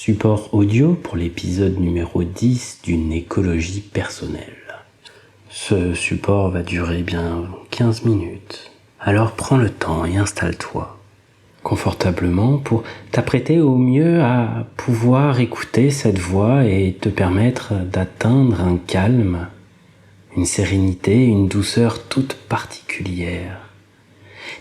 support audio pour l'épisode numéro 10 d'une écologie personnelle. Ce support va durer bien 15 minutes. Alors prends le temps et installe-toi confortablement pour t'apprêter au mieux à pouvoir écouter cette voix et te permettre d'atteindre un calme, une sérénité, une douceur toute particulière.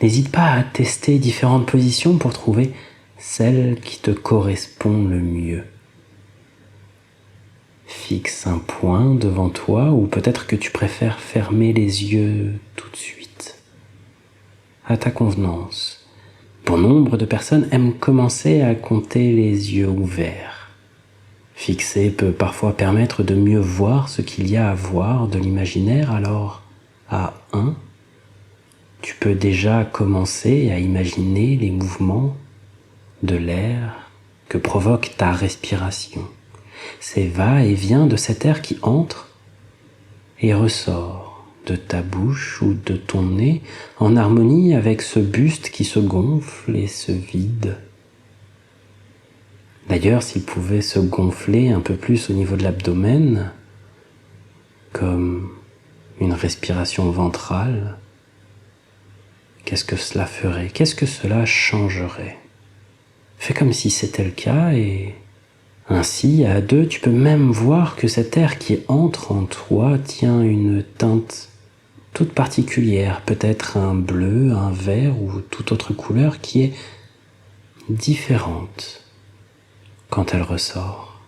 N'hésite pas à tester différentes positions pour trouver celle qui te correspond le mieux. Fixe un point devant toi ou peut-être que tu préfères fermer les yeux tout de suite. À ta convenance. Bon nombre de personnes aiment commencer à compter les yeux ouverts. Fixer peut parfois permettre de mieux voir ce qu'il y a à voir de l'imaginaire, alors à 1, tu peux déjà commencer à imaginer les mouvements de l'air que provoque ta respiration. Ces va-et-vient de cet air qui entre et ressort de ta bouche ou de ton nez en harmonie avec ce buste qui se gonfle et se vide. D'ailleurs, s'il pouvait se gonfler un peu plus au niveau de l'abdomen, comme une respiration ventrale, qu'est-ce que cela ferait? Qu'est-ce que cela changerait? Fais comme si c'était le cas et ainsi, à 2, tu peux même voir que cet air qui entre en toi tient une teinte toute particulière, peut-être un bleu, un vert ou toute autre couleur qui est différente quand elle ressort.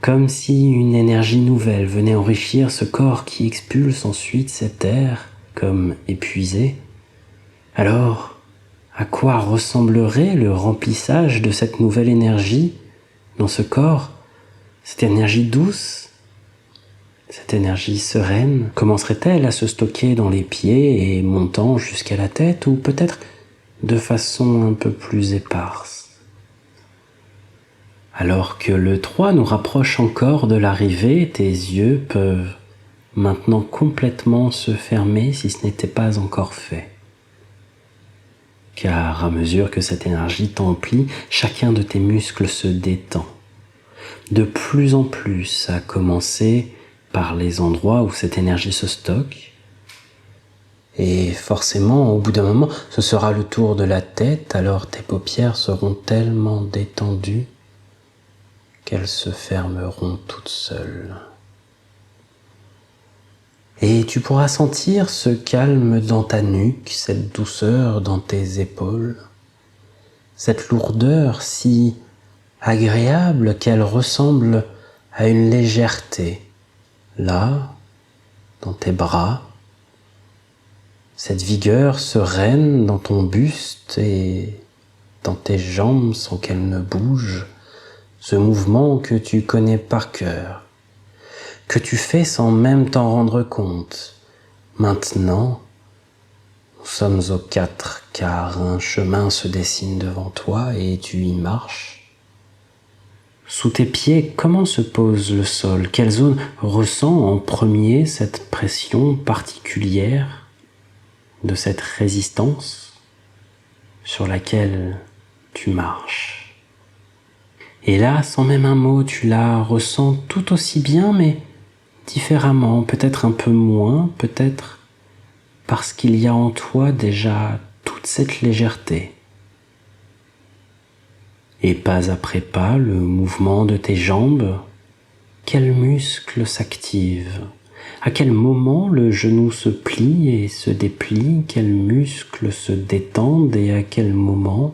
Comme si une énergie nouvelle venait enrichir ce corps qui expulse ensuite cet air comme épuisé. Alors, à quoi ressemblerait le remplissage de cette nouvelle énergie dans ce corps, cette énergie douce? Cette énergie sereine commencerait-elle à se stocker dans les pieds et montant jusqu'à la tête ou peut-être de façon un peu plus éparse? Alors que le 3 nous rapproche encore de l'arrivée, tes yeux peuvent maintenant complètement se fermer si ce n'était pas encore fait. Car à mesure que cette énergie t'emplit, chacun de tes muscles se détend. De plus en plus, à commencer par les endroits où cette énergie se stocke. Et forcément, au bout d'un moment, ce sera le tour de la tête, alors tes paupières seront tellement détendues qu'elles se fermeront toutes seules. Et tu pourras sentir ce calme dans ta nuque, cette douceur dans tes épaules, cette lourdeur si agréable qu'elle ressemble à une légèreté. Là, dans tes bras, cette vigueur sereine dans ton buste et dans tes jambes sans qu'elles ne bougent, ce mouvement que tu connais par cœur, que tu fais sans même t'en rendre compte. Maintenant, nous sommes aux 4 car un chemin se dessine devant toi et tu y marches. Sous tes pieds, comment se pose le sol? Quelle zone ressent en premier cette pression particulière de cette résistance sur laquelle tu marches? Et là, sans même un mot, tu la ressens tout aussi bien, mais différemment, peut-être un peu moins, peut-être parce qu'il y a en toi déjà toute cette légèreté. Et pas après pas, le mouvement de tes jambes, quels muscles s'activent? À quel moment le genou se plie et se déplie? Quels muscles se détendent et à quel moment?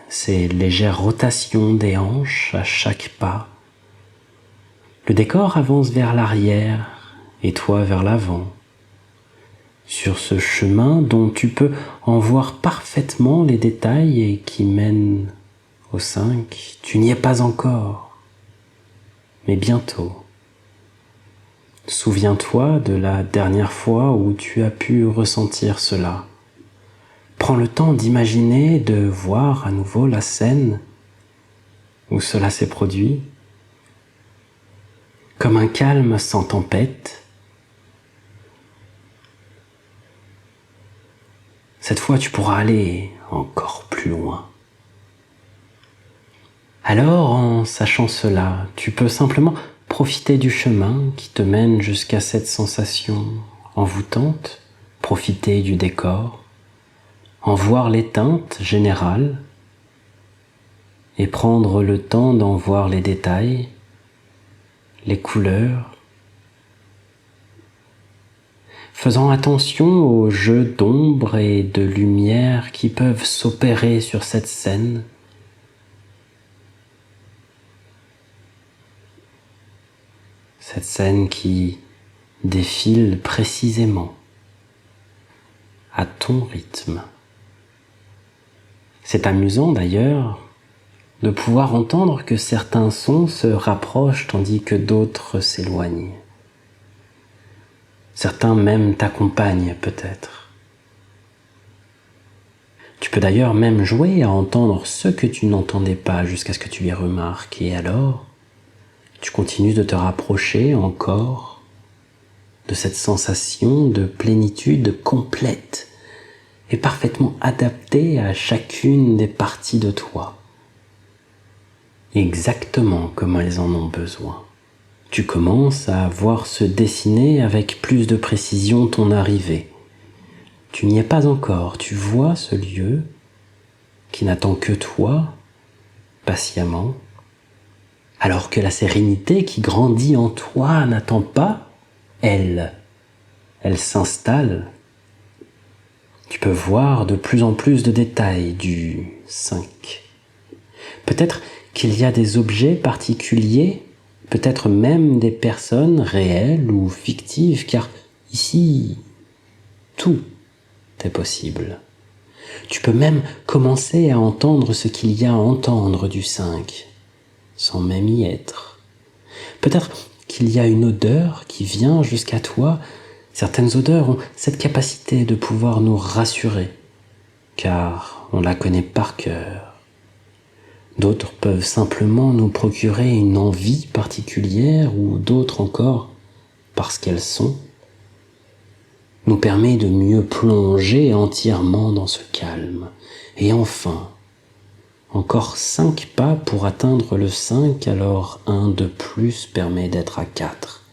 Ces légères rotations des hanches à chaque pas. Le décor avance vers l'arrière et toi vers l'avant. Sur ce chemin dont tu peux en voir parfaitement les détails et qui mène au 5, tu n'y es pas encore, mais bientôt. Souviens-toi de la dernière fois où tu as pu ressentir cela. Prends le temps d'imaginer, de voir à nouveau la scène où cela s'est produit, comme un calme sans tempête. Cette fois, tu pourras aller encore plus loin. Alors, en sachant cela, tu peux simplement profiter du chemin qui te mène jusqu'à cette sensation envoûtante, profiter du décor, en voir les teintes générales et prendre le temps d'en voir les détails, les couleurs, faisant attention aux jeux d'ombre et de lumière qui peuvent s'opérer sur cette scène. Cette scène qui défile précisément à ton rythme. C'est amusant d'ailleurs de pouvoir entendre que certains sons se rapprochent tandis que d'autres s'éloignent. Certains même t'accompagnent peut-être. Tu peux d'ailleurs même jouer à entendre ce que tu n'entendais pas jusqu'à ce que tu les remarques, et alors tu continues de te rapprocher encore de cette sensation de plénitude complète et parfaitement adaptée à chacune des parties de toi, exactement comme elles en ont besoin. Tu commences à voir se dessiner avec plus de précision ton arrivée. Tu n'y es pas encore, tu vois ce lieu qui n'attend que toi, patiemment, alors que la sérénité qui grandit en toi n'attend pas, elle s'installe. Tu peux voir de plus en plus de détails du 5. Peut-être qu'il y a des objets particuliers, peut-être même des personnes réelles ou fictives, car ici, tout est possible. Tu peux même commencer à entendre ce qu'il y a à entendre du 5, sans même y être. Peut-être qu'il y a une odeur qui vient jusqu'à toi. Certaines odeurs ont cette capacité de pouvoir nous rassurer, car on la connaît par cœur. D'autres peuvent simplement nous procurer une envie particulière, ou d'autres encore, parce qu'elles sont, nous permet de mieux plonger entièrement dans ce calme. Et enfin, encore 5 pas pour atteindre le 5, alors un de plus permet d'être à 4.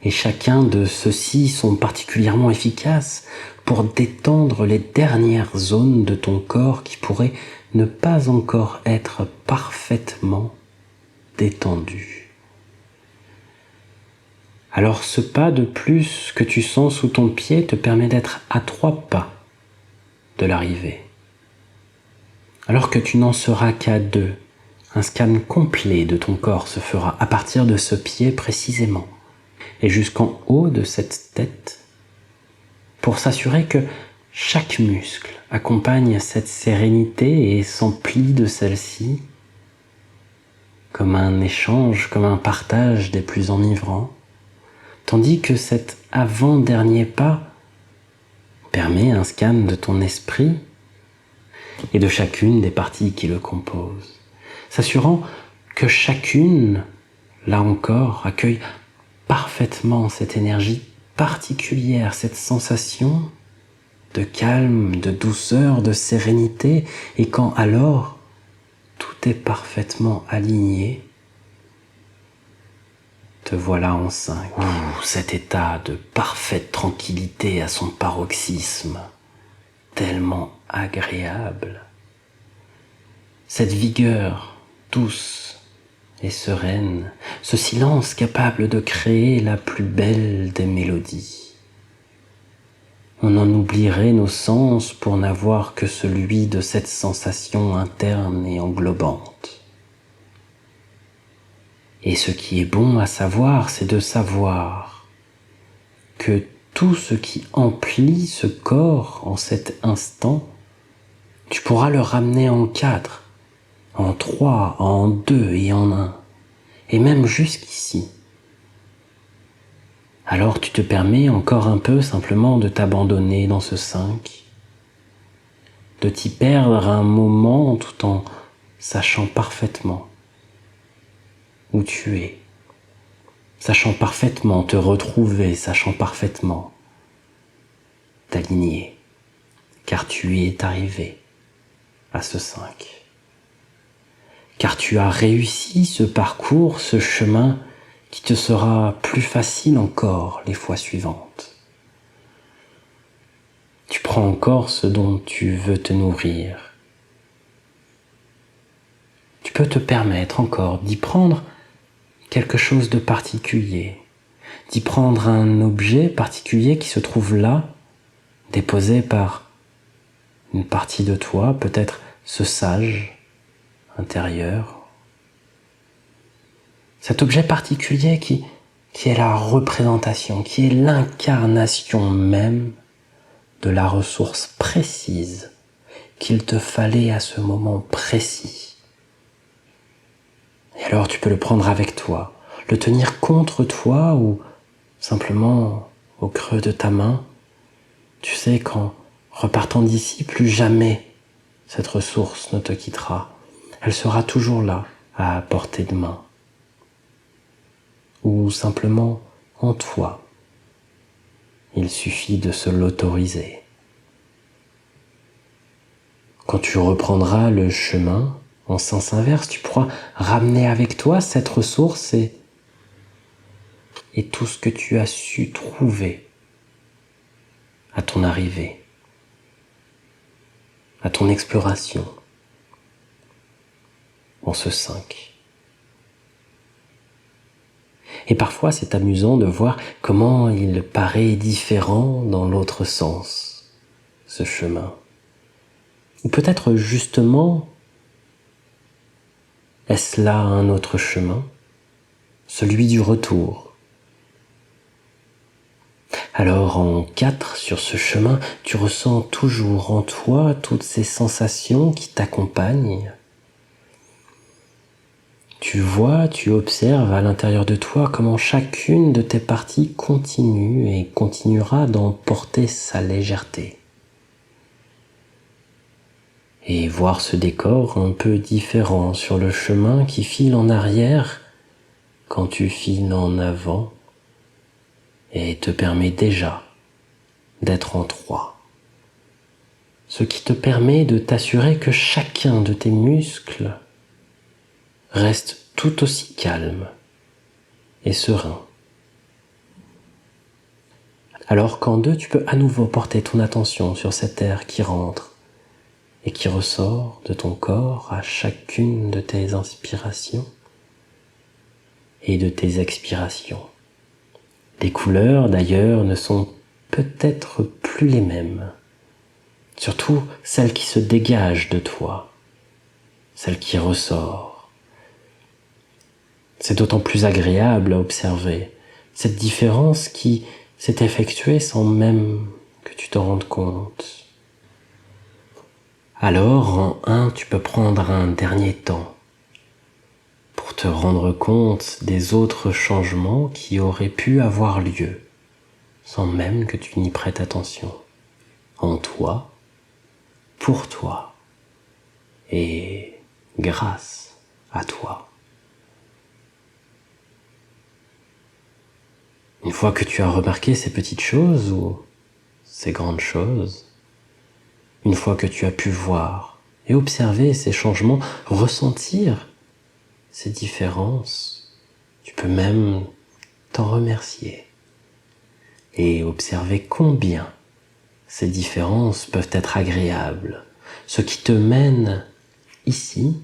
Et chacun de ceux-ci sont particulièrement efficaces pour détendre les dernières zones de ton corps qui pourraient ne pas encore être parfaitement détendues. Alors ce pas de plus que tu sens sous ton pied te permet d'être à 3 pas de l'arrivée. Alors que tu n'en seras qu'à 2, un scan complet de ton corps se fera à partir de ce pied précisément et jusqu'en haut de cette tête pour s'assurer que chaque muscle accompagne cette sérénité et s'emplit de celle-ci comme un échange, comme un partage des plus enivrants, tandis que cet avant-dernier pas permet un scan de ton esprit et de chacune des parties qui le composent, s'assurant que chacune, là encore, accueille parfaitement cette énergie particulière, cette sensation de calme, de douceur, de sérénité, et quand alors tout est parfaitement aligné, te voilà en 5. Cet état de parfaite tranquillité à son paroxysme, tellement agréable. Cette vigueur douce et sereine, ce silence capable de créer la plus belle des mélodies. On en oublierait nos sens pour n'avoir que celui de cette sensation interne et englobante. Et ce qui est bon à savoir, c'est de savoir que tout ce qui emplit ce corps en cet instant, tu pourras le ramener en 4, en 3, en 2 et en 1, et même jusqu'ici. Alors tu te permets encore un peu simplement de t'abandonner dans ce 5, de t'y perdre un moment tout en sachant parfaitement où tu es, sachant parfaitement te retrouver, sachant parfaitement t'aligner, car tu y es arrivé à ce 5. car tu as réussi ce parcours, ce chemin qui te sera plus facile encore les fois suivantes. Tu prends encore ce dont tu veux te nourrir. Tu peux te permettre encore d'y prendre quelque chose de particulier, d'y prendre un objet particulier qui se trouve là, déposé par une partie de toi, peut-être ce sage intérieur. Cet objet particulier qui est la représentation, qui est l'incarnation même de la ressource précise qu'il te fallait à ce moment précis. Et alors tu peux le prendre avec toi, le tenir contre toi ou simplement au creux de ta main. Tu sais qu'en repartant d'ici, plus jamais cette ressource ne te quittera. Elle sera toujours là, à portée de main. Ou simplement en toi. Il suffit de se l'autoriser. Quand tu reprendras le chemin en sens inverse, tu pourras ramener avec toi cette ressource et tout ce que tu as su trouver à ton arrivée, à ton exploration en ce 5. Et parfois c'est amusant de voir comment il paraît différent dans l'autre sens, ce chemin. Ou peut-être justement, est-ce là un autre chemin, celui du retour? Alors en 4 sur ce chemin, tu ressens toujours en toi toutes ces sensations qui t'accompagnent. Tu vois, tu observes à l'intérieur de toi comment chacune de tes parties continue et continuera d'emporter sa légèreté. Et voir ce décor un peu différent sur le chemin qui file en arrière quand tu files en avant et te permet déjà d'être en 3. Ce qui te permet de t'assurer que chacun de tes muscles reste tout aussi calme et serein. Alors qu'en 2, tu peux à nouveau porter ton attention sur cet air qui rentre et qui ressort de ton corps à chacune de tes inspirations et de tes expirations. Les couleurs d'ailleurs ne sont peut-être plus les mêmes, surtout celles qui se dégagent de toi, celles qui ressortent. C'est d'autant plus agréable à observer, cette différence qui s'est effectuée sans même que tu t'en rendes compte. Alors, en 1, tu peux prendre un dernier temps pour te rendre compte des autres changements qui auraient pu avoir lieu, sans même que tu n'y prêtes attention, en toi, pour toi et grâce à toi. Une fois que tu as remarqué ces petites choses ou ces grandes choses, une fois que tu as pu voir et observer ces changements, ressentir ces différences, tu peux même t'en remercier et observer combien ces différences peuvent être agréables, ce qui te mène ici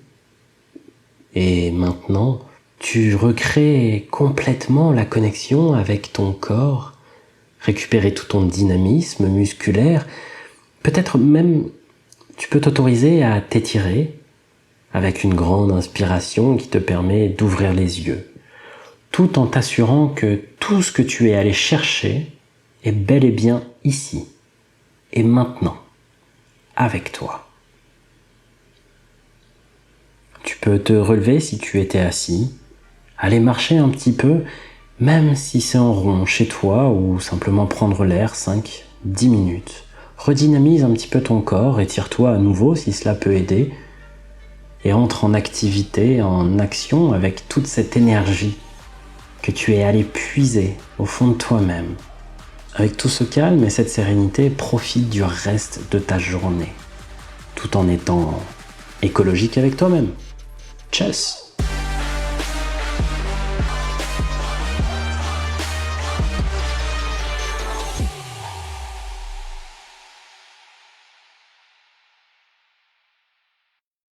et maintenant. Tu recrées complètement la connexion avec ton corps, récupérer tout ton dynamisme musculaire. Peut-être même tu peux t'autoriser à t'étirer avec une grande inspiration qui te permet d'ouvrir les yeux, tout en t'assurant que tout ce que tu es allé chercher est bel et bien ici et maintenant, avec toi. Tu peux te relever si tu étais assis, aller marcher un petit peu, même si c'est en rond chez toi ou simplement prendre l'air 5-10 minutes. Redynamise un petit peu ton corps, étire-toi à nouveau si cela peut aider et entre en activité, en action avec toute cette énergie que tu es allé puiser au fond de toi-même. Avec tout ce calme et cette sérénité, profite du reste de ta journée, tout en étant écologique avec toi-même. Tchuss.